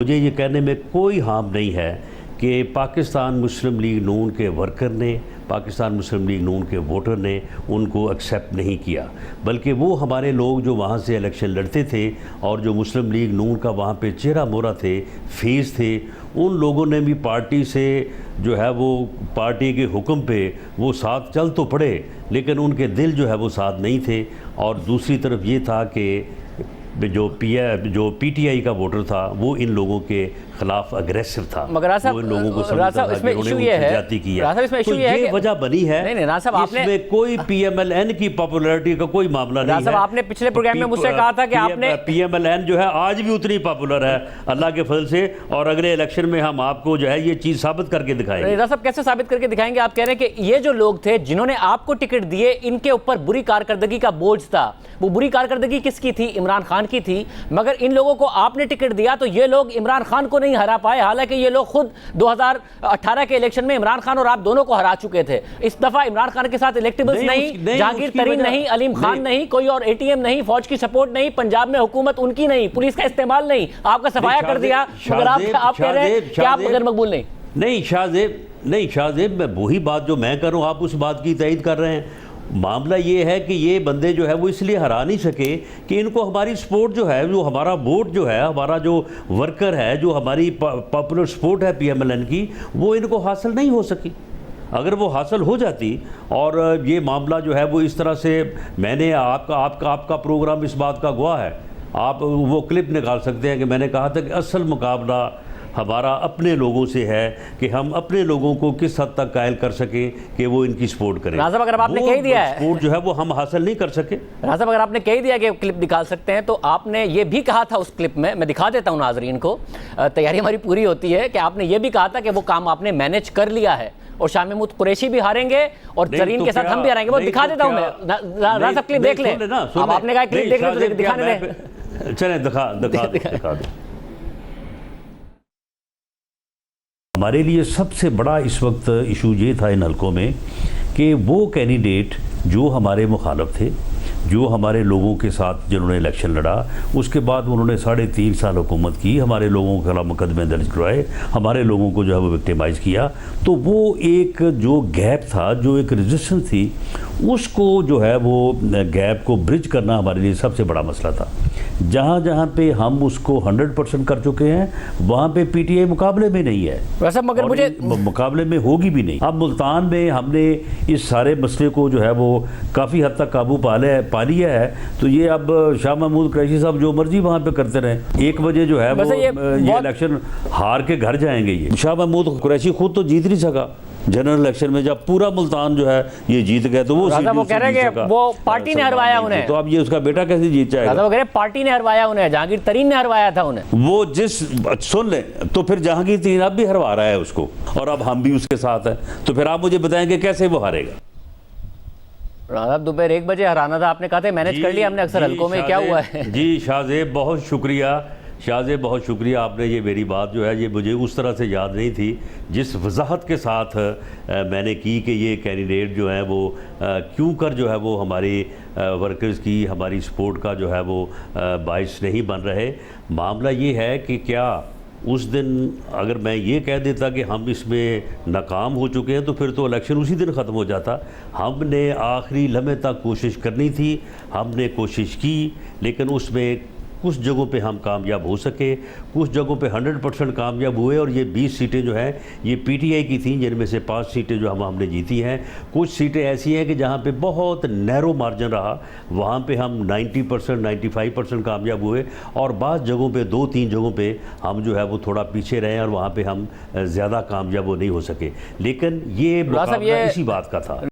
मुझे ये कहने में कोई हार्म नहीं है कि पाकिस्तान मुस्लिम लीग नून के वर्कर ने, पाकिस्तान मुस्लिम लीग नून के वोटर ने उनको एक्सेप्ट नहीं किया, बल्कि वो हमारे लोग जो वहाँ से इलेक्शन लड़ते थे और जो मुस्लिम लीग नून का वहाँ पे चेहरा मोहरा थे, फेस थे, उन लोगों ने भी पार्टी से जो है वो पार्टी के हुक्म पे वो साथ चल तो पड़े, लेकिन उनके दिल जो है वो साथ नहीं थे। और दूसरी तरफ ये था कि जो पीटीआई का वोटर था वो इन लोगों के खिलाफ अग्रेसिव था, मगर वो इन लोगों को समझता था कि उन्होंने जाति की है। तो ये वजह बनी है, इसमें कोई पीएमएलएन की पॉपुलैरिटी का कोई मामला नहीं है। आपने पिछले प्रोग्राम में मुझसे कहा था कि आपने पीएमएलएन जो है आज भी उतनी पॉपुलर है अल्लाह के फजल से, और अगले इलेक्शन में हम आपको जो है ये चीज साबित करके दिखाएंगे। राजा साहब कैसे साबित करके दिखाएंगे? आप कह रहे हैं कि ये जो लोग थे जिन्होंने आपको टिकट दिए, इनके ऊपर बुरी कारकर्दगी का बोझ था। वो बुरी कारकर्दगी किसकी थी? इमरान खान की थी। मगर इन लोगों को आपने टिकट दिया तो ये लोग इमरान खान को नहीं हरा पाए, हालांकि ये लोग खुद 2018 के इलेक्शन में इमरान खान और आप दोनों को हरा चुके थे। इस दफा इमरान खान के साथ इलेक्टेबल्स नहीं, जहांगीर तरीन नहीं, अलीम खान नहीं, कोई और एटीएम नहीं, फौज की सपोर्ट नहीं, पंजाब में हुकूमत उनकी नहीं, पुलिस का इस्तेमाल नहीं, आपका सफाया कर दिया। मगर आप कह रहे हैं कि आप गैर मकबूल नहीं। नहीं शाहजेब, मैं वही बात जो मैं कर रहा हूँ आप उस बात की तईद कर रहे हैं। मामला ये है कि ये बंदे जो है वो इसलिए हरा नहीं सके कि इनको हमारी सपोर्ट जो है, जो हमारा वोट जो है, हमारा जो वर्कर है, जो हमारी पॉपुलर सपोर्ट है पीएमएलएन की, वो इनको हासिल नहीं हो सकी। अगर वो हासिल हो जाती और ये मामला जो है वो इस तरह से, मैंने आपका प्रोग्राम इस बात का गवाह है, आप वो क्लिप निकाल सकते हैं कि मैंने कहा था कि असल मुकाबला हमारा अपने लोगों से है कि हम अपने लोगों को किस हद तक कायल कर सकें कि वो इनकी सपोर्ट करें। राजा अगर आपने कह दिया है सपोर्ट जो है वो हम हासिल नहीं कर सके। राजा अगर आपने कह दिया कि क्लिप निकाल सकते हैं, तो आपने ये भी कहा था उस क्लिप में, मैं दिखा देता हूं नाजरीन को, तैयारी हमारी पूरी होती है, कि आपने ये भी कहा था कि वो काम आपने मैनेज कर लिया है और शाह महमूद कुरैशी भी हारेंगे और तरीन के साथ हम भी हारेंगे। वो दिखा देता हूं मैं। राजा क्लिप देख लें। अब आपने कहा क्लिप देख लें तो दिखाने दें। चलें दिखा दो। हमारे लिए सबसे बड़ा इस वक्त इशू ये था इन हलकों में कि वो कैंडिडेट जो हमारे मुखालफ थे, जो हमारे लोगों के साथ जिन्होंने इलेक्शन लड़ा, उसके बाद उन्होंने 3.5 साल हुकूमत की, हमारे लोगों के खिलाफ मुकदमे दर्ज करवाए, हमारे लोगों को जो है वो विक्टिमाइज़ किया। तो वो एक जो गैप था, जो एक रेजिस्टेंस थी, उसको जो है वो गैप को ब्रिज करना हमारे लिए सबसे बड़ा मसला था। जहाँ जहाँ पे हम उसको 100% कर चुके हैं, वहाँ पे पीटीआई मुकाबले में नहीं है, वैसे मगर मुझे मुकाबले में होगी भी नहीं। अब मुल्तान में हमने इस सारे मसले को जो है वो काफ़ी हद तक काबू पा लिया है। तो ये अब शाह महमूद कुरैशी साहब जो मर्जी वहाँ पे करते रहें, 1 बजे जो है वो ये इलेक्शन हार के घर जाएंगे। ये शाह महमूद कुरैशी खुद तो जीत नहीं सका जनरल इलेक्शन में, जब पूरा मुल्तान जो है ये जीत गए, तो वो कह रहे हैं कि वो पार्टी ने हरवाया उन्हें, तो अब ये उसका बेटा कैसे जीत जाएगा? वो कह रहे हैं पार्टी ने हरवाया उन्हें, जहांगीर तरीन ने हरवाया था उन्हें। वो सुन ले, तो फिर जहांगीर तरीन अब भी हरवा रहा है उसको, और अब हम भी उसके साथ हैं, तो फिर आप मुझे बताएंगे कैसे वो हारेगा? दोपहर 1 बजे हराना था, आपने कहा था मैनेज कर लिया हमने अक्सर हलकों में, क्या हुआ है? जी शाहजेब बहुत शुक्रिया, शाहजेब बहुत शुक्रिया, आपने ये मेरी बात जो है ये मुझे उस तरह से याद नहीं थी जिस वजाहत के साथ मैंने की कि ये कैंडिडेट जो है वो क्यों कर जो है वो हमारी वर्कर्स की, हमारी सपोर्ट का जो है वो बाइस नहीं बन रहे। मामला ये है कि क्या उस दिन अगर मैं ये कह देता कि हम इसमें नाकाम हो चुके हैं, तो फिर तो इलेक्शन उसी दिन ख़त्म हो जाता। हमने आखिरी लम्हे तक कोशिश करनी थी, हमने कोशिश की, लेकिन उसमें कुछ जगहों पे हम कामयाब हो सके, कुछ जगहों पे 100% कामयाब हुए, और ये 20 सीटें जो हैं ये पीटीआई की थी, जिनमें से 5 सीटें जो हमने जीती हैं। कुछ सीटें ऐसी हैं कि जहाँ पे बहुत नैरो मार्जिन रहा, वहाँ पे हम 90% 95% कामयाब हुए, और बाज़ जगहों पे 2-3 जगहों पे हम जो है वो थोड़ा पीछे रहे और वहाँ पे हम ज़्यादा कामयाब नहीं हो सके। लेकिन ये मुकाबला इसी बात का था।